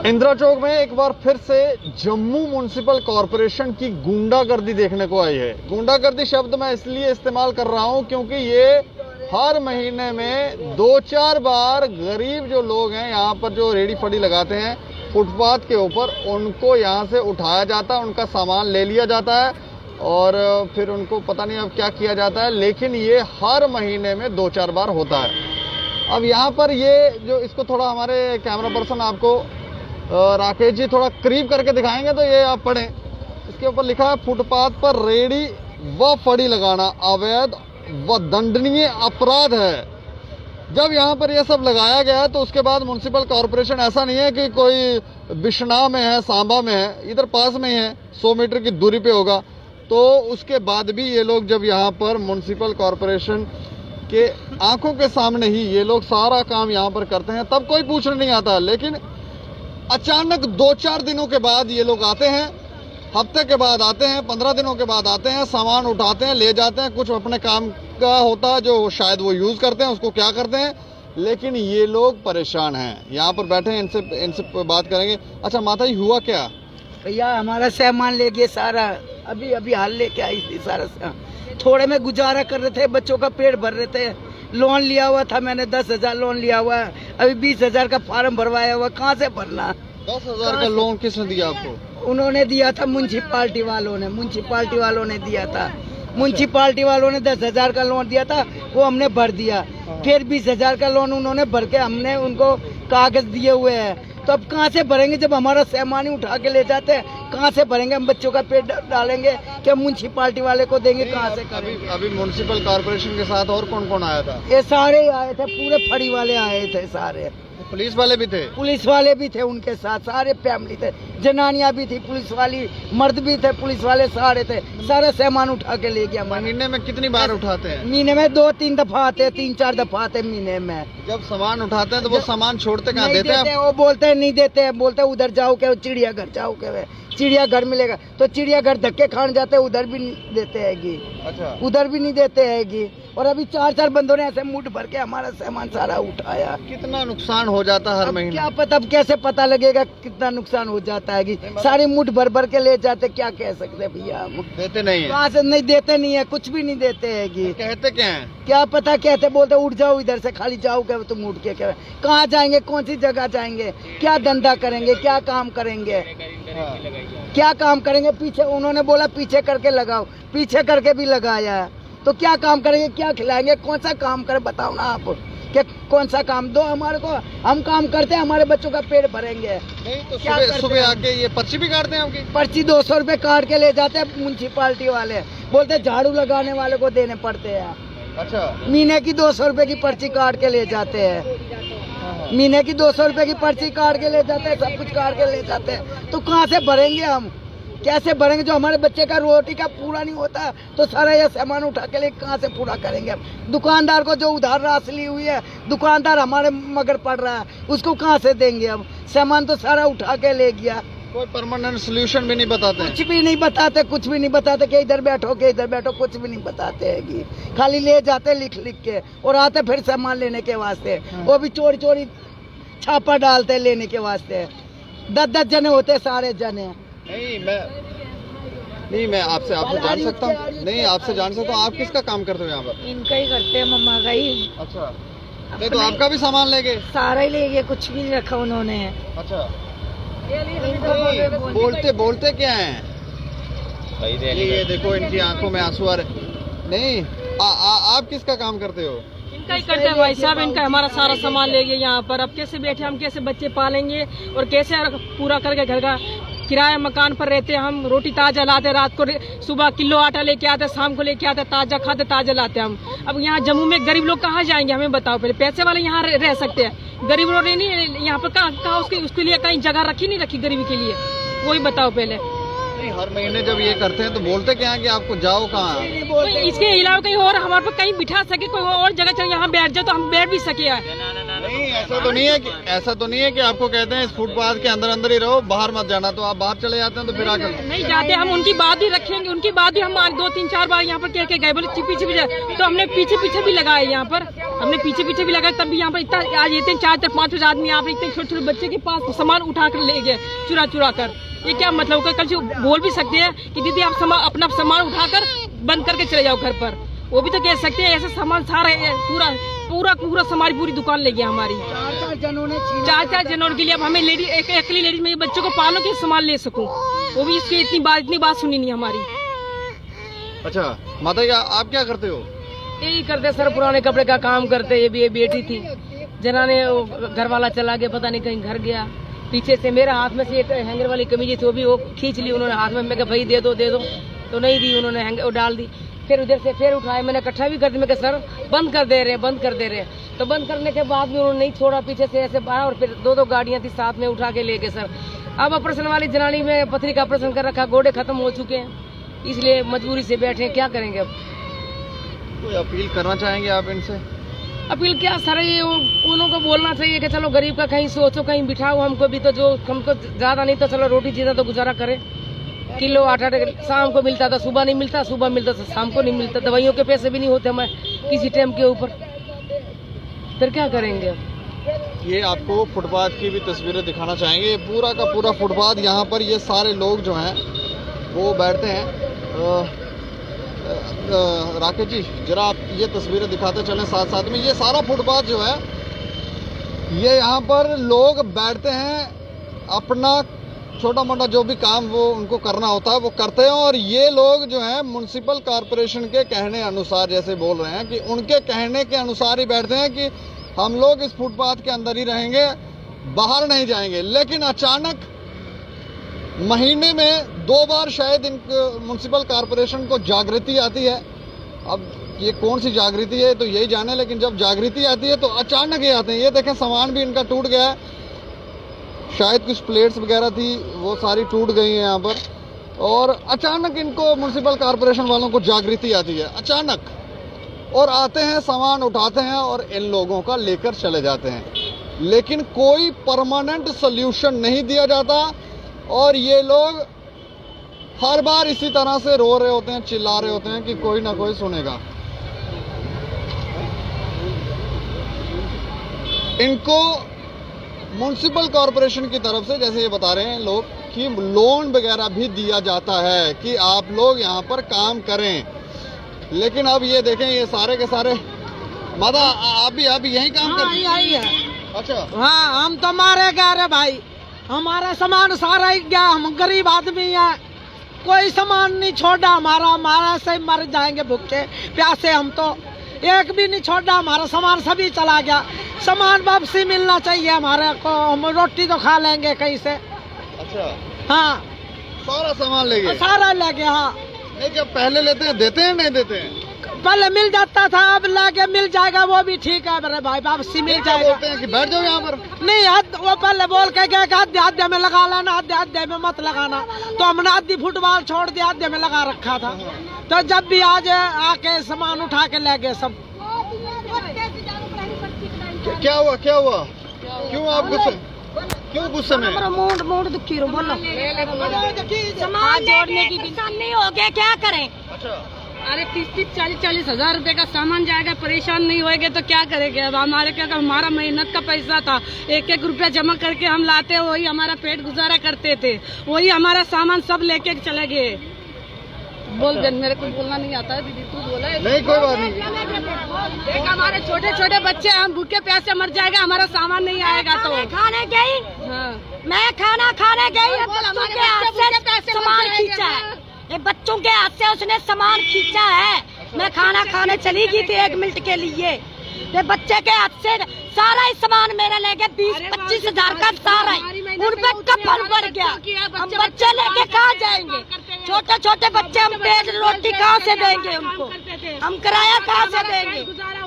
इंदिरा चौक में एक बार फिर से जम्मू म्युनिसिपल कॉरपोरेशन की गुंडागर्दी देखने को आई है। गुंडागर्दी शब्द मैं इसलिए इस्तेमाल कर रहा हूं क्योंकि ये हर महीने में 2-4 बार गरीब जो लोग हैं यहाँ पर जो रेडी फड़ी लगाते हैं फुटपाथ के ऊपर, उनको यहाँ से उठाया जाता है, उनका सामान ले लिया जाता है और फिर उनको पता नहीं अब क्या किया जाता है, लेकिन ये हर महीने में 2-4 बार होता है। अब यहाँ पर ये जो इसको थोड़ा हमारे कैमरा पर्सन आपको राकेश जी थोड़ा करीब करके दिखाएंगे तो ये आप पढ़ें। इसके ऊपर लिखा है फुटपाथ पर रेडी व फड़ी लगाना अवैध व दंडनीय अपराध है। जब यहाँ पर ये सब लगाया गया है तो उसके बाद म्युनिसिपल कॉरपोरेशन, ऐसा नहीं है कि कोई बिश्नाह में है, सांबा में है, इधर पास में ही है, 100 मीटर की दूरी पे होगा, तो उसके बाद भी ये लोग जब यहाँ पर म्युनिसिपल कॉरपोरेशन के आंखों के सामने ही ये लोग सारा काम यहाँ पर करते हैं तब कोई पूछने नहीं आता। लेकिन अचानक 2-4 दिनों के बाद ये लोग आते हैं, हफ्ते के बाद आते हैं, 15 दिनों के बाद आते हैं, सामान उठाते हैं, ले जाते हैं, कुछ अपने काम का होता है जो शायद वो यूज करते हैं, उसको क्या करते हैं, लेकिन ये लोग परेशान हैं। यहाँ पर बैठे हैं, इनसे बात करेंगे। अच्छा माता जी, हुआ क्या? भैया हमारा सामान ले गए सारा, अभी हाल लेके आई थी सारा सामान। थोड़े में गुजारा कर रहे थे, बच्चों का पेट भर रहे थे। लोन लिया हुआ था मैंने, 10,000 लोन लिया हुआ है, अभी 20,000 का फार्म भरवाया हुआ, कहाँ से भरना? 10,000 का लोन किसने दिया आपको? उन्होंने दिया था म्युनिसिपालिटी वालों ने दिया था। म्युनिसिपालिटी वालों ने 10,000 का लोन दिया था, वो हमने भर दिया। फिर 20,000 का लोन उन्होंने भर के हमने उनको कागज दिए हुए हैं। तो अब कहाँ से भरेंगे जब हमारा सामान ही उठा के ले जाते हैं? कहाँ से भरेंगे? हम बच्चों का पेट डालेंगे क्या म्युनिसिपालिटी वाले को देंगे? कहाँ से करेंगे? अभी म्युनिसिपल कॉरपोरेशन के साथ और कौन कौन आया था? ये सारे आए थे, पूरे फड़ी वाले आए थे सारे। पुलिस वाले भी थे? पुलिस वाले भी थे उनके साथ, सारे फैमिली थे, जनानियां भी थी पुलिस वाली, मर्द भी थे पुलिस वाले, सारे थे। सारा सामान उठा के ले गया। महीने में कितनी बार उठाते हैं? महीने में 2-3 दफा आते, 3-4 दफा आते महीने में। जब सामान उठाते हैं तो वो सामान छोड़ते कहाँ? देते हैं? वो बोलते हैं नहीं देते हैं, बोलते हैं उधर जाओ के, चिड़ियाघर जाओ के, चिड़ियाघर मिलेगा। तो चिड़ियाघर धक्के खाने जाते, उधर भी नहीं देते हैगी। अच्छा, उधर भी नहीं देते हैगी। और अभी 4-4 बंदों ने ऐसे मुठ भर के हमारा सामान सारा उठाया। कितना नुकसान हो जाता है हर महीने? क्या पता, अब कैसे पता लगेगा कितना नुकसान हो जाता है? सारी मुठ भर भर के ले जाते, क्या कह सकते भैया? हम देते नहीं है? कहाँ से नहीं देते, नहीं है, कुछ भी नहीं देते है। कहते क्या है? क्या पता, कहते बोलते उठ जाओ इधर से, खाली जाओ क्या तुम उठ के? कहाँ जाएंगे? कौन सी जगह जाएंगे? क्या धंधा करेंगे? क्या काम करेंगे? क्या काम करेंगे? पीछे उन्होंने बोला पीछे करके लगाओ, पीछे करके भी लगाया है, तो क्या काम करेंगे? क्या खिलाएंगे? कौन सा काम करे बताओ ना आप, कि कौन सा काम दो हमारे को, हम काम करते हैं, हमारे बच्चों का पेट भरेंगे। नहीं तो सुबह आके ये पर्ची भी काटते हैं आपकी? पर्ची 200 रुपए काट के ले जाते हैं म्युनिसिपालिटी वाले, बोलते झाड़ू लगाने वाले को देने पड़ते हैं। अच्छा, महीने की 200 रुपए की पर्ची काट के ले जाते हैं। महीने की 200 रुपए की पर्ची काट के ले जाते हैं, सब कुछ काट के ले जाते हैं। तो कहाँ से भरेंगे हम? कैसे भरेंगे? जो हमारे बच्चे का रोटी का पूरा नहीं होता तो सारा ये सामान उठा के ले कहाँ से पूरा करेंगे हम? दुकानदार को जो उधार राशि ली हुई है, दुकानदार हमारे मगर पड़ रहा है, उसको कहाँ से देंगे हम? सामान तो सारा उठा के ले गया। कोई परमानेंट सोल्यूशन भी नहीं बताते? कुछ भी नहीं बताते, कुछ भी नहीं बताते कि इधर बैठो के इधर बैठो, कुछ भी नहीं बताते है। खाली ले जाते लिख लिख के और आते फिर सामान लेने के वास्ते। वो भी चोरी चोरी छापा डालते लेने के वास्ते। 10-10 जने होते, सारे जने। नहीं मैं आपसे जान सकता हूँ? नहीं, आपसे जान सकता हूँ, आप किसका काम करते हो यहाँ पर? इनका ही करते हैं, मम्मा का ही। अच्छा, नहीं तो आपका भी सामान ले गए? सारा ही ले गए, कुछ भी नहीं रखा उन्होंने। अच्छा, बोलते क्या है? ये देखो इनकी आंखों में आंसू आ रहे। नहीं, आप किसका काम करते हो? इनका ही करते हैं भाई साहब, इनका हमारा सारा सामान ले गए यहाँ पर। अब कैसे बैठे हम, कैसे बच्चे पालेंगे और कैसे पूरा करके घर का किराया मकान पर रहते हैं हम। रोटी ताजा लाते, रात को सुबह किलो आटा लेके आते, शाम को लेके आते, ताजा खाते ताजा लाते हम। अब यहाँ जम्मू में गरीब लोग कहाँ जाएंगे? हमें बताओ पहले। पैसे वाले यहाँ रह सकते हैं, गरीब लोग नहीं यहाँ पर कहाँ उसके लिए कहीं जगह नहीं रखी गरीबी के लिए, वही बताओ पहले। हर महीने जब ये करते हैं तो बोलते क्या है कि आपको जाओ कहाँ? तो इसके अलावा कहीं और हमारे पर कहीं बिठा सके, कोई और जगह चल यहाँ बैठ जाए तो हम बैठ भी सके। नहीं, ऐसा तो नहीं है कि आपको कहते हैं इस फुटपाथ के अंदर ही रहो, बाहर मत जाना, तो आप बाहर चले जाते हैं तो फिर आकर नहीं जाते। हम उनकी बात ही रखेंगे, उनकी बात ही हम 2-3-4 बार यहाँ पर कह के गए, बोले छिपी जाए, तो हमने पीछे भी लगाए यहाँ पर। हमने पीछे पीछे भी लगा, तब भी यहाँ पर इतना आज इतने 4-5 आदमी यहाँ पर इतने छोटे छोटे बच्चे के पास सामान उठा कर ले गए चुरा चुरा कर। ये क्या मतलब होगा? कल से बोल भी सकते हैं कि दीदी आप अपना सामान उठाकर बंद करके चले जाओ घर पर, वो भी तो कह सकते हैं। ऐसा सामान सारा पूरा पूरा पूरा हमारी पूरी दुकान ले गया हमारी। 4 जनों के लिए अब हमें लेडी अकेली लेडीज में बच्चों को पालो के सामान ले सकूं, वो भी इसकी इतनी बात सुनी नहीं हमारी। अच्छा माता जी, आप क्या करते हो? यही करते सर, पुराने कपड़े का काम करते। ये भी ये बेटी थी, जना ने घर वाला चला गया, पता नहीं कहीं घर गया। पीछे से मेरे हाथ में से एक हैंगर वाली कमीज थी, वो भी वो खींच ली उन्होंने हाथ में। मैं कहा भाई दे दो, तो नहीं दी उन्होंने, हैंगर डाल दी। फिर उधर से फिर उठाए, मैंने इकट्ठा भी कर दी। मैं कहा सर बंद कर दे रहे। तो बंद करने के बाद भी उन्होंने नहीं छोड़ा, पीछे से ऐसे बाहर। और फिर 2 गाड़ियां थी साथ में, उठा के ले गए सर। अब ऑपरेशन वाली जनानी में पथरी का ऑपरेशन कर रखा, गोडे खत्म हो चुके हैं, इसलिए मजबूरी से बैठे हैं, क्या करेंगे अब। कोई अपील करना चाहेंगे आप इनसे? अपील क्या सर, ये उन्हों को बोलना चाहिए कि चलो गरीब का कहीं सोचो, कहीं बिठाओ हमको भी, तो जो हमको ज्यादा नहीं तो चलो रोटी जीता तो गुजारा करे। किलो आटा शाम को मिलता था, सुबह नहीं मिलता, सुबह मिलता था शाम को नहीं मिलता। दवाइयों के पैसे भी नहीं होते हमें किसी टाइम के ऊपर, फिर क्या करेंगे। ये आपको फुटपाथ की भी तस्वीरें दिखाना चाहेंगे। पूरा का पूरा फुटपाथ, यहाँ पर ये सारे लोग जो हैं वो बैठते हैं। राकेश जी जरा आप ये तस्वीरें दिखाते चलें साथ साथ में। ये सारा फुटपाथ जो है, ये यहाँ पर लोग बैठते हैं, अपना छोटा मोटा जो भी काम वो उनको करना होता है वो करते हैं। और ये लोग जो हैं म्युनिसिपल कॉरपोरेशन के कहने अनुसार जैसे बोल रहे हैं कि उनके कहने के अनुसार ही बैठते हैं कि हम लोग इस फुटपाथ के अंदर ही रहेंगे, बाहर नहीं जाएंगे। लेकिन अचानक महीने में 2 बार शायद म्युनिसिपल कॉरपोरेशन को जागृति आती है। अब ये कौन सी जागृति है तो यही जाने, लेकिन जब जागृति आती है तो अचानक ही आते हैं। ये देखें सामान भी इनका टूट गया है, शायद कुछ प्लेट्स वगैरह थी वो सारी टूट गई हैं यहाँ पर। और अचानक इनको म्युनिसिपल कॉरपोरेशन वालों को जागृति आती है अचानक, और आते हैं सामान उठाते हैं और इन लोगों का लेकर चले जाते हैं। लेकिन कोई परमानेंट सल्यूशन नहीं दिया जाता और ये लोग हर बार इसी तरह से रो रहे होते हैं, चिल्ला रहे होते हैं कि कोई ना कोई सुनेगा। इनको म्युनिसिपल कॉरपोरेशन की तरफ से जैसे ये बता रहे हैं लोग कि लोन वगैरह भी दिया जाता है कि आप लोग यहाँ पर काम करें। लेकिन अब ये देखें ये सारे के सारे, माता आप भी यही काम करते हैं? यही है। अच्छा हाँ, हम तो मारे गए रे भाई, हमारा सामान सारा ही गया। हम गरीब आदमी हैं, कोई सामान नहीं छोड़ा हमारा से मर जाएंगे भूखे प्यासे। हम तो एक भी नहीं छोड़ा, हमारा सामान सभी चला गया। सामान वापसी मिलना चाहिए हमारे को, हम रोटी तो खा लेंगे कहीं से। अच्छा हाँ, सारा सामान ले गए? सारा ले गया। हाँ, नहीं जब पहले लेते हैं देते हैं नहीं देते हैं? पहले मिल जाता था, अब लाके मिल जाएगा वो भी ठीक है मेरे भाई, वापसी मिल जाएगा। बोलते हैं कि बैठ जाओ यहाँ पर? नहीं, वो पहले बोल के गए कि आधे में लगा लेना, आधे में मत लगाना। तो हमने आधी फुटबॉल छोड़ दिया, आधे में लगा रखा था। तो जब भी आज आके सामान उठा के ले गए सब। क्या हुआ क्यों आप गुस्से में? मूड दुखी रो बोलो। सामान जोड़ने की नहीं हो गया, क्या करें? अच्छा अरे 30-40 हजार रुपए का सामान जाएगा, परेशान नहीं होएंगे तो क्या करेंगे। अब हमारे क्या, हमारा मेहनत का पैसा था, 1-1 रुपया जमा करके हम लाते, वही हमारा पेट गुजारा करते थे, वही हमारा सामान सब लेके चले गए। बोल दे, मेरे को बोलना नहीं आता है दीदी, तू बोला। नहीं कोई बात नहीं। एक हमारे छोटे छोटे बच्चे, हम भूखे प्यासे मर जाएगा, हमारा सामान नहीं आएगा तो। खाने गई, हाँ मैं खाना खाने गई, बच्चों के हाथ से सामान खींचा है, ये बच्चों के हाथ से उसने सामान खींचा है। मैं खाना खाने चली गई थी 1 मिनट के लिए, ये बच्चे के हाथ से सारा ही सामान मेरा ले गया, 20-25 हजार का सारा ही। उन पे कपल बढ़ गया, हम बच्चे लेके कहाँ जाएंगे? छोटे छोटे बच्चे, हम पेट रोटी कहाँ से देंगे उनको? हम किराया कहाँ से देंगे?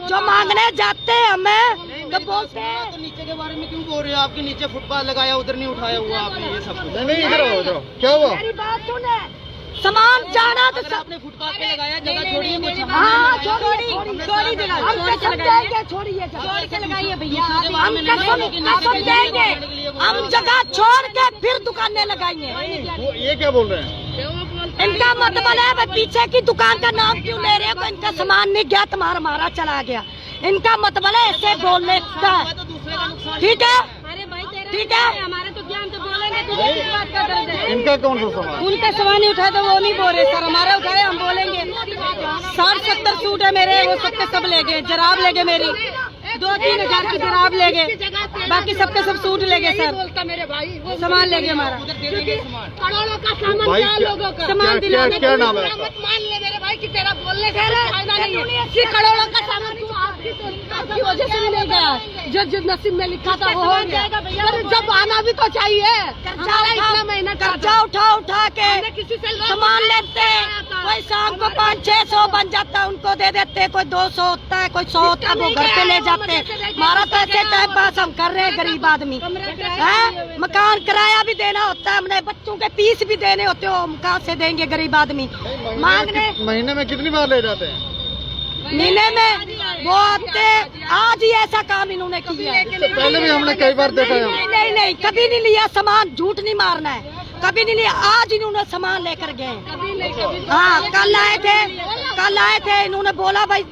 जो मांगने जाते हैं हमें तो बोलते हैं। तो नीचे के बारे में क्यों बोल रहे हो? आपके नीचे फुटपाथ लगाया, उधर नहीं उठाया हुआ आपने ये सब कुछ? नहीं इधर क्या हुआ? मेरी बात सुने, सामान जाना तो आपने फुटपाथ पे लगाया, जगह छोड़िए कुछ। हाँ छोड़ी छोड़िए लगाइए भैया, हम देंगे, हम जगह छोड़ के फिर दुकानें लगाएंगे। ये क्या बोल रहे हैं? इनका मतलब है पीछे की दुकान का नाम क्यों ले रहे हो? इनका सामान नहीं गया, तुम्हारा हमारा चला गया। इनका मतलब है ऐसे बोलने का, ठीक है ठीक है। हमारे तो ज्ञान तो बोलेंगे, तुझे किस बात का दर्द है? इनका कौन सा सामान? उनका सामान नहीं उठाए तो वो नहीं बोल रहे सर, हमारा उठाए हम बोलेंगे। 60-70 सूट है मेरे, वो सबके सब ले गए। जराब ले गए मेरी, 2-3 हजार की जराब ले गए, बाकी सबके सब सूट ले गए सर। मेरे भाई सामान ले गए हमारा, करोड़ों का सामान भाई क्या लोगों का सामान दिलाने क्या नाम है? मत मान ले मेरे भाई कि तेरा बोलने से फायदा नहीं है। कि करोड़ों का सामान तू आपकी वजह से नहीं गया, जो नसीब में लिखा था वो हो गया। पर जब आना भी तो चाहिए, हमारा इतना महीना कर्जा उठा के किसी से सामान लेते हैं, कोई शाम को 500-600 बन जाता है, उनको दे देते हैं। कोई 200 होता है, कोई 100 होता है, वो घर पे ले जाते हैं। हमारा तो ऐसे टाइम पास हम कर रहे हैं, गरीब आदमी है। मकान किराया भी देना होता है, हमने बच्चों के फीस भी देने होते हो, हम कहाँ से देंगे गरीब आदमी। मांगने महीने में कितनी बार ले जाते हैं? महीने में वो आते, आज ही ऐसा काम इन्होंने किया है। पहले भी हमने कई बार देखा है। नहीं, कभी नहीं लिया सामान, झूठ नहीं मारना है, कभी नहीं लिया। आज इन्होंने सामान लेकर गए। हाँ, कल आए थे, इन्होंने बोला भाई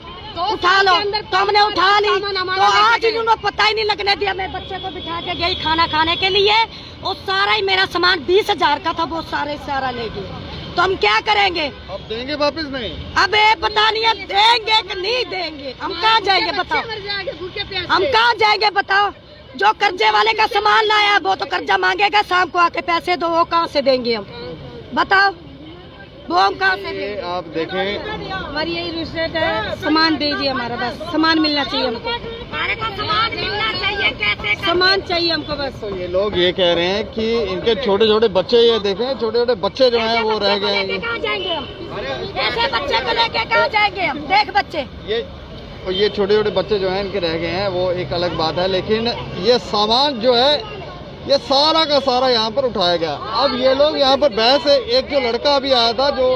उठा लो, तो हमने उठा ली। तो आज इन्होंने पता ही नहीं लगने दिया। मैं बच्चे को बिठा के गई खाना खाने के लिए, और सारा ही मेरा सामान 20,000 का था, वो सारा ले गए। तो हम क्या करेंगे? अब देंगे वापस नहीं? अब ये पता नहीं है देंगे कि नहीं देंगे। हम कहाँ जाएंगे बताओ, हम कहाँ जाएंगे बताओ। जो कर्जे वाले का सामान लाया वो तो कर्जा मांगेगा, शाम को आके पैसे दो, वो कहाँ से देंगे हम बताओ, वो हम कहाँ से देंगे? आप देखें, हमारी यही रिश्वत है, सामान दीजिए हमारा, बस सामान मिलना चाहिए हमको, हमारे को सामान मिलना चाहिए। कैसे सामान चाहिए हमको बस। तो ये लोग ये कह रहे हैं कि इनके छोटे छोटे बच्चे, ये देखें छोटे छोटे बच्चे जो हैं वो रह गए हैं। कहाँ जाएंगे हम? ऐसे बच्चे को लेके कहाँ जाएंगे हम? देख बच्चे, ये छोटे छोटे बच्चे जो हैं इनके रह गए हैं, वो एक अलग बात है। लेकिन ये सामान जो है ये सारा का सारा यहाँ पर उठाया गया। अब ये लोग यहाँ पर बहस है, एक जो लड़का अभी आया था, जो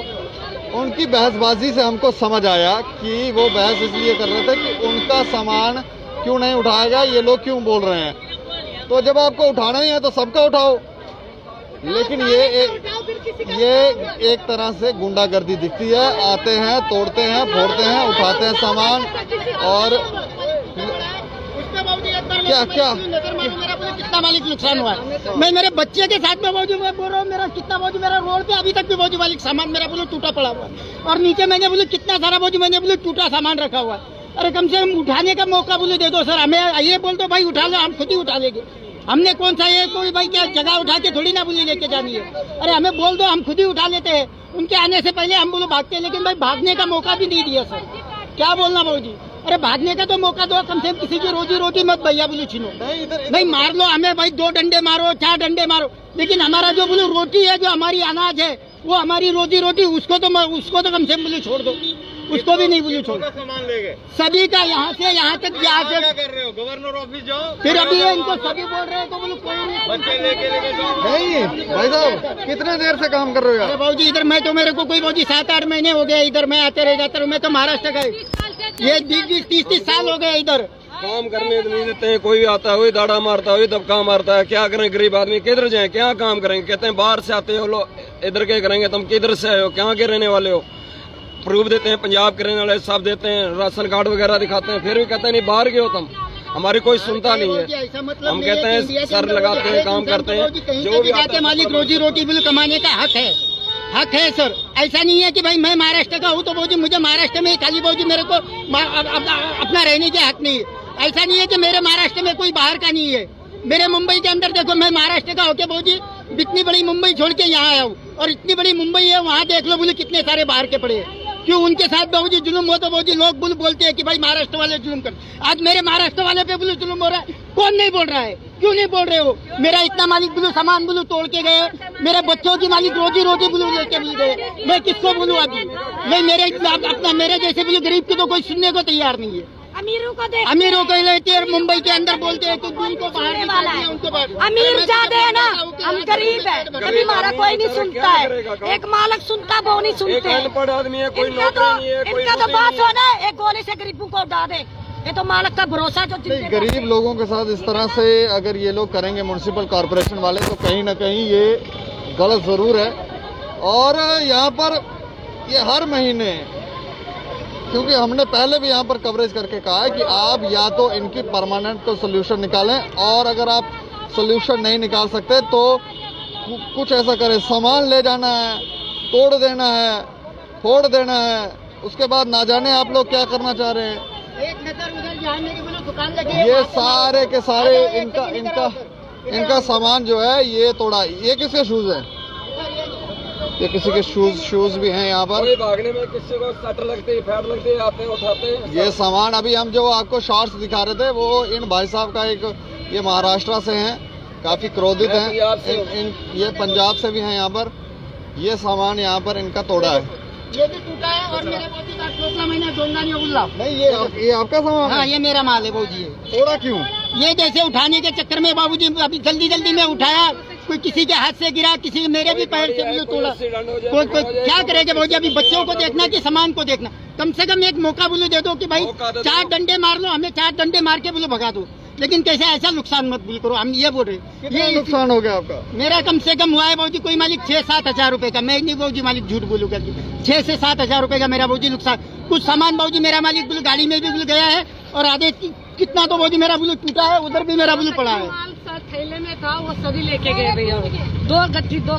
उनकी बहसबाजी से हमको समझ आया कि वो बहस इसलिए कर रहे थे कि उनका सामान क्यों नहीं उठाया गया, ये लोग क्यों बोल रहे हैं। तो जब आपको उठाना ही है तो सबका उठाओ। लेकिन ये एक तरह से गुंडागर्दी दिखती है। आते हैं, तोड़ते हैं, फोड़ते हैं, उठाते हैं सामान, और क्या कितना मालिक नुकसान हुआ है। मैं मेरे बच्चे के साथ में मौजूद, मैं बोल रहा हूँ मेरा कितना मौजूद, मेरा रोड पे अभी तक भी मौजूद मालिक सामान मेरा बोलो टूटा पड़ा हुआ है। और नीचे मैंने बोले कितना सारा मौजूद, मैंने बोले टूटा सामान रखा हुआ है। अरे कम से कम उठाने का मौका बोले दे दो सर हमें। ये बोल दो भाई उठा लो, हम खुद ही उठा लेंगे। हमने कौन सा ये कोई भाई क्या जगह उठा के थोड़ी ना बोले लेके जानी है। अरे हमें बोल दो, हम खुद ही उठा लेते हैं। उनके आने से पहले हम बोलो भागते हैं, लेकिन भाई भागने का मौका भी नहीं दिया सर। क्या बोलना भाऊ जी? अरे भागने का तो मौका दो, कम से कम किसी की रोजी रोटी मत भैया बोलो छीनो। नहीं मार लो हमें भाई, 2 डंडे मारो, 4 डंडे मारो, लेकिन हमारा जो बोलो रोटी है, जो हमारी अनाज है, वो हमारी रोजी रोटी, उसको तो कम से कम बोलो छोड़ दो, उसको भी नहीं बोलो छोड़। सामान ले गए सभी का, यहाँ से यहाँ तक क्या कर रहे हो? गवर्नर ऑफिस जाओ, फिर अभी इनको सभी बोल रहे हैं तो बोलो कोई नहीं। बच्चे लेके जाओ। नहीं भाई साहब, कितने देर से काम कर रहे हो अरे यार? भाऊ जी इधर मैं तो, मेरे को कोई भाऊ जी 7-8 महीने हो गए इधर, मैं आते रह जाता हूँ। मैं तो महाराष्ट्र का, ये 20-30 साल हो गए इधर। काम करने नहीं देते हैं। कोई आता है वही दाड़ा मारता है, वही दबका मारता है। क्या करें गरीब आदमी, किधर जाएं, क्या काम करेंगे? कहते हैं बाहर से आते हो लोग, इधर के करेंगे, तुम किधर से आए हो, कहाँ के रहने वाले हो? प्रूफ देते हैं, पंजाब के रहने वाले सब देते हैं, राशन कार्ड वगैरह दिखाते हैं, फिर भी कहते हैं नहीं बाहर के हो तुम। हमारी कोई सुनता नहीं है। हम कहते हैं सर लगाते हैं, काम करते हैं, जो भी आता है। मालिक रोजी रोटी बिल कमाने का हक है सर। ऐसा नहीं है कि भाई मैं महाराष्ट्र का हूँ तो भाजी मुझे महाराष्ट्र में खाली भाजी मेरे को अपना रहने के हक नहीं है। ऐसा नहीं है कि मेरे महाराष्ट्र में कोई बाहर का नहीं है। मेरे मुंबई के अंदर देखो, मैं महाराष्ट्र का होके भाजी इतनी बड़ी मुंबई छोड़ के यहाँ आया हूँ, और इतनी बड़ी मुंबई है, वहाँ देख लो बोले कितने सारे बाहर के पड़े हैं। क्यों उनके साथ बाबूजी जुल्म हो तो बाबूजी लोग बोलते हैं कि भाई महाराष्ट्र वाले जुल्म कर। आज मेरे महाराष्ट्र वाले पे बोलो जुल्म हो रहा है, कौन नहीं बोल रहा है? क्यों नहीं बोल रहे हो? मेरा इतना मालिक बोलो सामान बोलो तोड़ के गए, मेरे बच्चों की मालिक रोजी रोटी बोलो लेके भी गए। मैं किसको बोलूँ अभी? मैं मेरे जैसे बोलो गरीब की तो कोई सुनने को तैयार नहीं है। अमीरों को लेते हैं, मुंबई के अंदर बोलते हैं कुछ उनको बाहर वाला है, उनको अमीर ज्यादा है ना, हम गरीब है, कभी हमारा कोई नहीं सुनता है। एक मालिक सुनता, वो नहीं सुनते। अनपढ़ आदमी है, कोई नौकरी नहीं है, इनका तो बात होना है, एक गोली से गरीबों को उड़ा दे। ये तो मालिक का भरोसा जो गरीब लोगों के साथ इस तरह से अगर ये लोग करेंगे म्युनिसिपल कॉरपोरेशन वाले, तो कहीं ना कहीं ये गलत जरूर है। और यहाँ पर ये हर महीने क्योंकि हमने पहले भी यहाँ पर कवरेज करके कहा है कि आप या तो इनकी परमानेंट तो सोल्यूशन निकालें, और अगर आप सोल्यूशन नहीं निकाल सकते तो कुछ ऐसा करें, सामान ले जाना है, तोड़ देना है, फोड़ देना है, उसके बाद ना जाने आप लोग क्या करना चाह रहे हैं। ये सारे के सारे इनका सामान जो है ये तोड़ा। ये किसके शूज है? ये किसी के शूज भी हैं यहाँ पर। भागने में किसी को सट लगती है, फैट लगती है, आते हैं उठाते हैं। ये सामान अभी हम जो आपको शॉर्ट्स दिखा रहे थे वो इन भाई साहब का एक, ये महाराष्ट्र से हैं, काफी क्रोधित हैं, ये पंजाब से भी हैं यहाँ पर। ये सामान यहाँ पर इनका तोड़ा है। ये भी टूटा है और मेरे बाबूजी का 14 महीना जोंदा नहीं उगला। नहीं, ये आपका सामान हाँ, है? ये मेरा माल है बाबूजी। तोड़ा क्यों? ये जैसे उठाने के चक्कर में बाबूजी अभी जल्दी में उठाया, कोई किसी के हाथ से गिरा, किसी मेरे भी पैर से भी तोड़ा। कोई क्या करेगा बाबूजी? अभी बच्चों को देखना कि सामान को देखना। कम से कम एक मौका बोलो दे दो कि भाई 4 डंडे मार लो, हमें 4 डंडे मार के बोलो भगा दो, लेकिन कैसे ऐसा नुकसान मत बोल करो। हम ये बोल रहे। ये नुकसान हो गया आपका? मेरा कम से कम हुआ है बाबूजी कोई मालिक 6-7 हजार रुपए का। मैं नहीं बाबूजी मालिक झूठ बोलूंगा, 6 से 7 हजार रुपए का मेरा बाबूजी नुकसान। कुछ सामान बाबूजी मेरा मालिक बोले गाड़ी में भी गया है, और आधे कितना तो बाबूजी मेरा बोले टूटा है, उधर भी मेरा बोले पड़ा है। थैले में था वो सभी लेके गए भैया। 2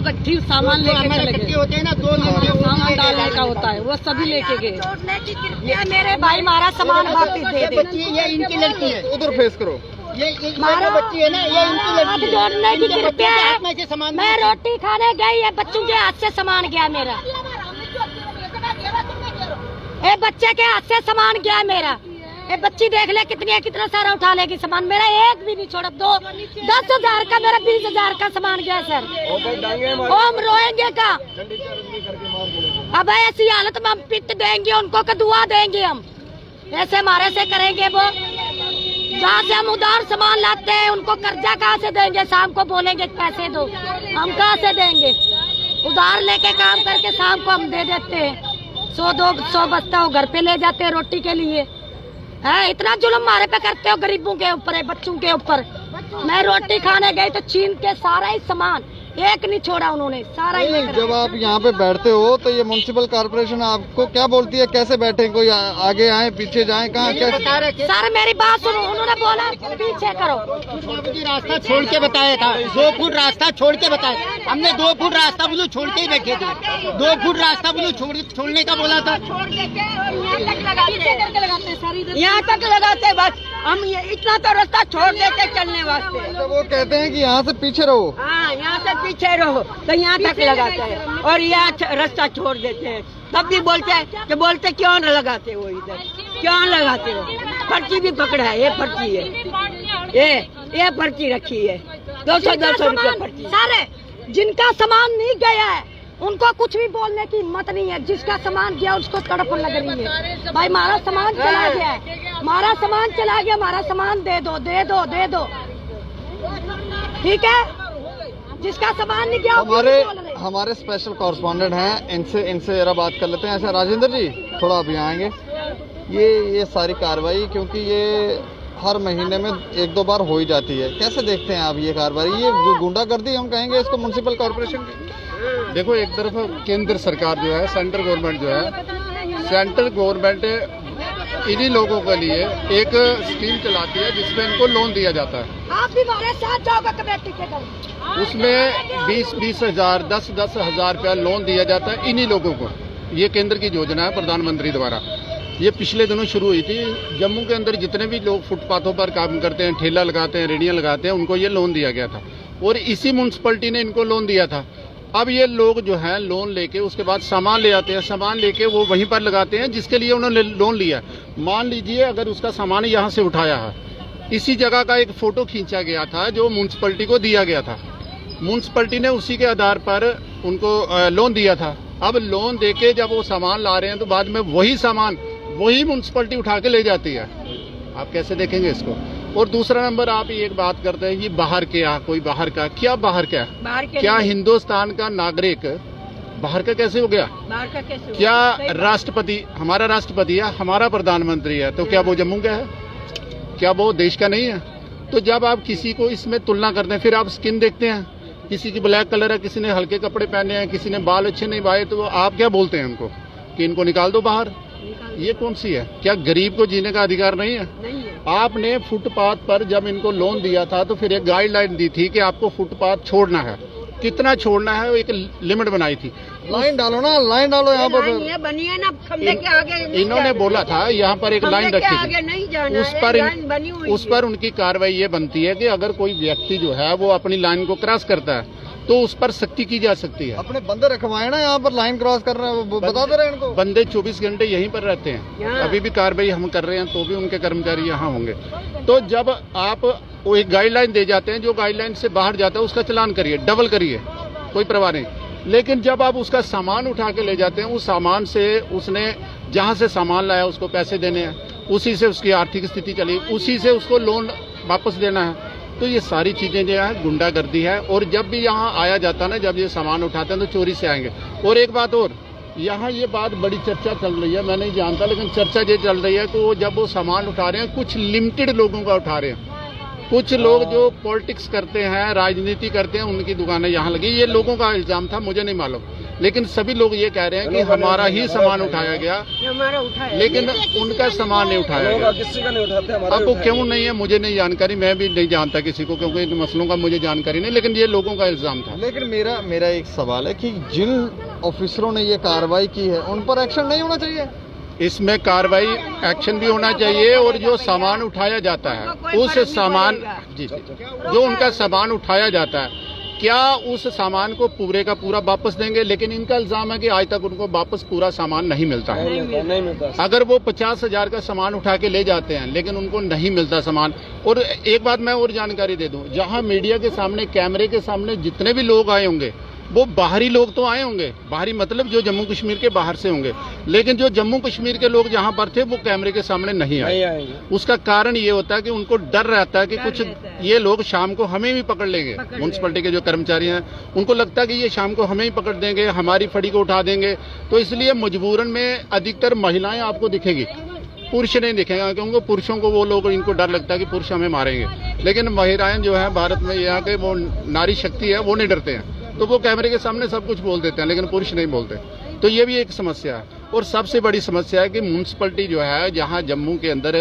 गट्ठी सामान लेके चले गए। होते हैं ना, 2 सामान डालने का होता है, वो सभी लेके गए। मेरे भाई मारा सामान वापिस दे दे। बच्ची ये इनकी लड़की है। उधर फेस करो। ये बच्ची है ना, ये इनकी लड़की है। जोड़ने की कृपया है। में से सामान मैं रोटी खाने गई है, बच्चों के हाथ से सामान गया मेरा। ए बच्चे के हाथ से सामान गया मेरा। ए बच्ची देख ले कितना सारा उठा लेगी सामान, मेरा एक भी नहीं छोड़ा। 10 हजार का मेरा 20 हजार का सामान गया सर। हम रोएंगे का? अब ऐसी हालत में हम पिट देंगे उनको का दुआ देंगे हम? ऐसे मारे से करेंगे वो? जहाँ से हम उधार सामान लाते हैं उनको कर्जा कहाँ से देंगे? शाम को बोलेंगे पैसे दो, हम कहाँ से देंगे? उधार लेके काम करके शाम को हम दे देते हैं। 100-200 बस्ता वो घर पे ले जाते हैं रोटी के लिए। है इतना जुल्म हमारे पे करते हो गरीबों के ऊपर है, बच्चों के ऊपर। मैं रोटी खाने गई तो छीन के सारा ही सामान, एक नहीं छोड़ा उन्होंने, सारा ही लेकर। जब आप यहाँ पे बैठते हो तो ये म्युनिसिपल कॉर्पोरेशन आपको क्या बोलती है? कैसे बैठे? कोई आगे आए, पीछे जाए, कहाँ कैसे? सर मेरी बात सुनो, उन्होंने बोला पीछे करो। बाबूजी रास्ता छोड़ के बताया था, 2 फुट रास्ता छोड़ के बताया। हमने 2 फुट रास्ता बोलो छोड़ के ही बैठे थे। 2 फुट रास्ता बोलो छोड़ने का बोला था। यहाँ तक लगाते बस हम, ये इतना तो रास्ता छोड़ देते चलने वास्ते। तो वो कहते हैं कि यहाँ से पीछे रहो। हाँ, यहाँ से पीछे रहो, तो यहाँ तक लगाते हैं और यहाँ रास्ता छोड़ देते हैं। तब भी बोलते क्यों न लगाते हो इधर, क्यों लगाते हो? पर्ची भी पकड़ा है, ये पर्ची है, ये पर्ची रखी है 200 रुपये पर्ची। सारे जिनका सामान नहीं गया है उनको कुछ भी बोलने की हिम्मत नहीं है। जिसका सामान गया उसको तड़प लग रही है। भाई हमारा सामान चला गया, हमारा सामान चला गया, हमारा सामान दे दो, दे दो, दे दो, ठीक है? जिसका सामान नहीं गया हमारे स्पेशल कॉरेस्पॉन्डेंट हैं, इनसे जरा बात कर लेते हैं। अच्छा राजेंद्र जी, थोड़ा अभी आएंगे। ये सारी कार्रवाई क्योंकि ये हर महीने में 1-2 बार हो ही जाती है, कैसे देखते हैं आप ये कार्रवाई? ये गुंडागर्दी हम कहेंगे इसको म्युनिसिपल कॉर्पोरेशन की? देखो, एक तरफ केंद्र सरकार जो है, सेंट्रल गवर्नमेंट जो है, सेंट्रल गवर्नमेंट इन्हीं लोगों के लिए एक स्कीम चलाती है जिसमें इनको लोन दिया जाता है। आप भी हमारे साथ जाओगे कमेटी के घर। उसमें 20-20 हजार 10-10 हजार रुपया लोन दिया जाता है इन्हीं लोगों को। ये केंद्र की योजना है प्रधानमंत्री द्वारा। ये पिछले दिनों शुरू हुई थी। जम्मू के अंदर जितने भी लोग फुटपाथों पर काम करते हैं, ठेला लगाते हैं, रेहड़ियां लगाते हैं, उनको ये लोन दिया गया था और इसी म्यूनसिपैलिटी ने इनको लोन दिया था। अब ये लोग जो है लोन लेके उसके बाद सामान ले आते हैं, सामान लेके वो वहीं पर लगाते हैं जिसके लिए उन्होंने लोन लिया। मान लीजिए अगर उसका सामान यहाँ से उठाया है, इसी जगह का एक फोटो खींचा गया था जो म्यूनसिपैलिटी को दिया गया था। म्यूनसिपैलिटी ने उसी के आधार पर उनको लोन दिया था। अब लोन देके जब वो सामान ला रहे हैं तो बाद में वही सामान वही म्यूनसिपैलिटी उठा के ले जाती है। आप कैसे देखेंगे इसको? और दूसरा नंबर, आप एक बात करते हैं कि बाहर क्या, कोई बाहर का क्या, बाहर क्या, क्या हिंदुस्तान का नागरिक बाहर का कैसे हो गया? बाहर का कैसे? क्या राष्ट्रपति, हमारा राष्ट्रपति है, हमारा प्रधानमंत्री है, तो क्या वो जम्मू का है? क्या वो देश का नहीं है? तो जब आप किसी को इसमें तुलना करते हैं, फिर आप स्किन देखते हैं, किसी की ब्लैक कलर है, किसी ने हल्के कपड़े पहने हैं, किसी ने बाल अच्छे नहीं बाए, तो आप क्या बोलते हैं उनको कि इनको निकाल दो बाहर? ये कौन सी है? क्या गरीब को जीने का अधिकार नहीं है? आपने फुटपाथ पर जब इनको लोन दिया था तो फिर एक गाइडलाइन दी थी कि आपको फुटपाथ छोड़ना है, कितना छोड़ना है, वो एक लिमिट बनाई थी। लाइन डालो ना, लाइन डालो यहाँ पर। ये बनी है ना खंबे के आगे, इन्होंने बोला था यहाँ पर एक लाइन रखी थी, नहीं जाना उस पर उनकी कार्रवाई ये बनती है कि अगर कोई व्यक्ति जो है वो अपनी लाइन को क्रॉस करता है तो उस पर सख्ती की जा सकती है। अपने बंदे रखवाए ना यहाँ पर, लाइन क्रॉस कर रहे हैं, बता दे रहे हैं इनको। बंदे 24 घंटे यहीं पर रहते हैं, अभी भी कार्रवाई हम कर रहे हैं तो भी उनके कर्मचारी यहाँ होंगे। तो जब आप वो एक गाइडलाइन दे जाते हैं, जो गाइडलाइन से बाहर जाता है उसका चालान करिए, डबल करिए, कोई परवाह नहीं। लेकिन जब आप उसका सामान उठा के ले जाते हैं, उस सामान से उसने जहाँ से सामान लाया उसको पैसे देने हैं, उसी से उसकी आर्थिक स्थिति चली, उसी से उसको लोन वापस देना है। तो ये सारी चीजें जो है गुंडागर्दी है। और जब भी यहाँ आया जाता है ना, जब ये सामान उठाते हैं तो चोरी से आएंगे। और एक बात और, यहाँ ये बात बड़ी चर्चा चल रही है, मैं नहीं जानता लेकिन चर्चा ये चल रही है कि वो जब वो सामान उठा रहे हैं कुछ लिमिटेड लोगों का उठा रहे हैं, कुछ लोग जो पॉलिटिक्स करते हैं, राजनीति करते हैं, उनकी दुकानें यहाँ लगी। ये लोगों का इल्जाम था, मुझे नहीं मालूम, लेकिन सभी लोग ये कह रहे हैं कि हमारा ही सामान उठाया गया, लेकिन उनका सामान नहीं उठाया गया। किसी का नहीं उठाते हमारा। अब वो क्यों नहीं है मुझे नहीं जानकारी, मैं भी नहीं जानता किसी को, क्योंकि इन मसलों का मुझे जानकारी नहीं, लेकिन ये लोगों का इल्जाम था। लेकिन मेरा एक सवाल है कि जिन ऑफिसरों ने ये कार्रवाई की है उन पर एक्शन नहीं होना चाहिए? इसमें कार्रवाई एक्शन भी होना चाहिए, और जो सामान उठाया जाता है उस सामान जी जो उनका सामान उठाया जाता है, क्या उस सामान को पूरे का पूरा वापस देंगे? लेकिन इनका इल्जाम है कि आज तक उनको वापस पूरा सामान नहीं मिलता है। नहीं मिलता। अगर वो 50,000 का सामान उठा के ले जाते हैं लेकिन उनको नहीं मिलता सामान। और एक बात मैं और जानकारी दे दूं, जहां मीडिया के सामने, कैमरे के सामने जितने भी लोग आए होंगे वो बाहरी लोग तो आए होंगे, बाहरी मतलब जो जम्मू कश्मीर के बाहर से होंगे, लेकिन जो जम्मू कश्मीर के लोग जहां पर थे वो कैमरे के सामने नहीं आए। उसका कारण ये होता है कि उनको डर रहता है कि कुछ ये लोग शाम को हमें भी पकड़ लेंगे। म्युनिसिपैलिटी के जो कर्मचारी हैं उनको लगता है कि ये शाम को हमें ही पकड़ देंगे, हमारी फड़ी को उठा देंगे, तो इसलिए मजबूरन में अधिकतर महिलाएं आपको दिखेगी, पुरुष नहीं दिखेगा, क्योंकि पुरुषों को वो लोग, इनको डर लगता है कि पुरुष हमें मारेंगे। लेकिन महिलाएं जो है भारत में, यहाँ के वो नारी शक्ति है, वो नहीं डरते हैं, तो वो कैमरे के सामने सब कुछ बोल देते हैं, लेकिन पुरुष नहीं बोलते। तो ये भी एक समस्या है। और सबसे बड़ी समस्या है कि म्युनिसिपैलिटी जो है जहां जम्मू के अंदर,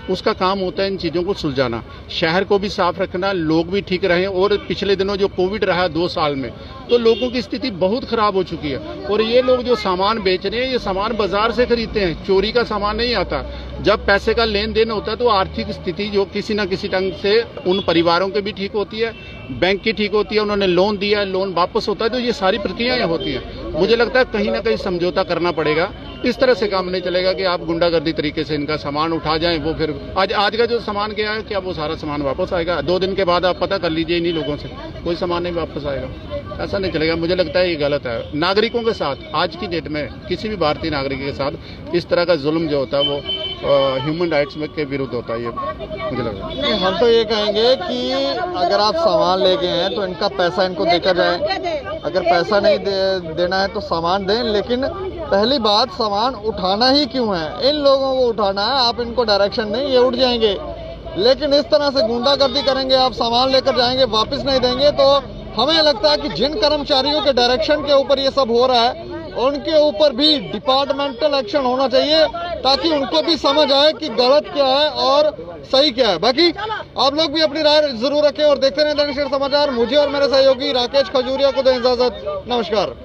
उसका काम होता है इन चीज़ों को सुलझाना, शहर को भी साफ रखना, लोग भी ठीक रहें। और पिछले दिनों जो कोविड रहा 2 साल में, तो लोगों की स्थिति बहुत खराब हो चुकी है। और ये लोग जो सामान बेच रहे हैं, ये सामान बाजार से खरीदते हैं, चोरी का सामान नहीं आता। जब पैसे का लेन देन होता है तो आर्थिक स्थिति जो किसी न किसी ढंग से उन परिवारों की भी ठीक होती है, बैंक की ठीक होती है, उन्होंने लोन दिया है, लोन वापस होता है, तो ये सारी प्रक्रियाएं होती हैं। मुझे लगता है कहीं ना कहीं समझौता करना पड़ेगा, इस तरह से काम नहीं चलेगा कि आप गुंडागर्दी तरीके से इनका सामान उठा जाएं। वो फिर आज का जो सामान गया है, क्या वो सारा सामान वापस आएगा? 2 दिन के बाद आप पता कर लीजिए इन्हीं लोगों से, कोई सामान नहीं वापस आएगा। ऐसा नहीं चलेगा, मुझे लगता है ये गलत है। नागरिकों के साथ आज की डेट में किसी भी भारतीय नागरिक के साथ इस तरह का जुल्म जो होता है वो ह्यूमन राइट्स में के विरुद्ध होता है, ये मुझे लगता है। हम तो ये कहेंगे कि अगर आप सामान ले गए हैं तो इनका पैसा इनको देकर जाए, अगर पैसा नहीं देना है तो सामान दें। लेकिन पहली बात, सामान उठाना ही क्यों है? इन लोगों को उठाना है, आप इनको डायरेक्शन नहीं, ये उठ जाएंगे। लेकिन इस तरह से गुंडागर्दी करेंगे, आप सामान लेकर जाएंगे, वापस नहीं देंगे, तो हमें लगता है कि जिन कर्मचारियों के डायरेक्शन के ऊपर ये सब हो रहा है उनके ऊपर भी डिपार्टमेंटल एक्शन होना चाहिए, ताकि उनको भी समझ आए कि गलत क्या है और सही क्या है। बाकी आप लोग भी अपनी राय जरूर रखें और देखते रहें दैनिक सवेरा समाचार। मुझे और मेरे सहयोगी राकेश खजूरिया को दें इजाजत। नमस्कार।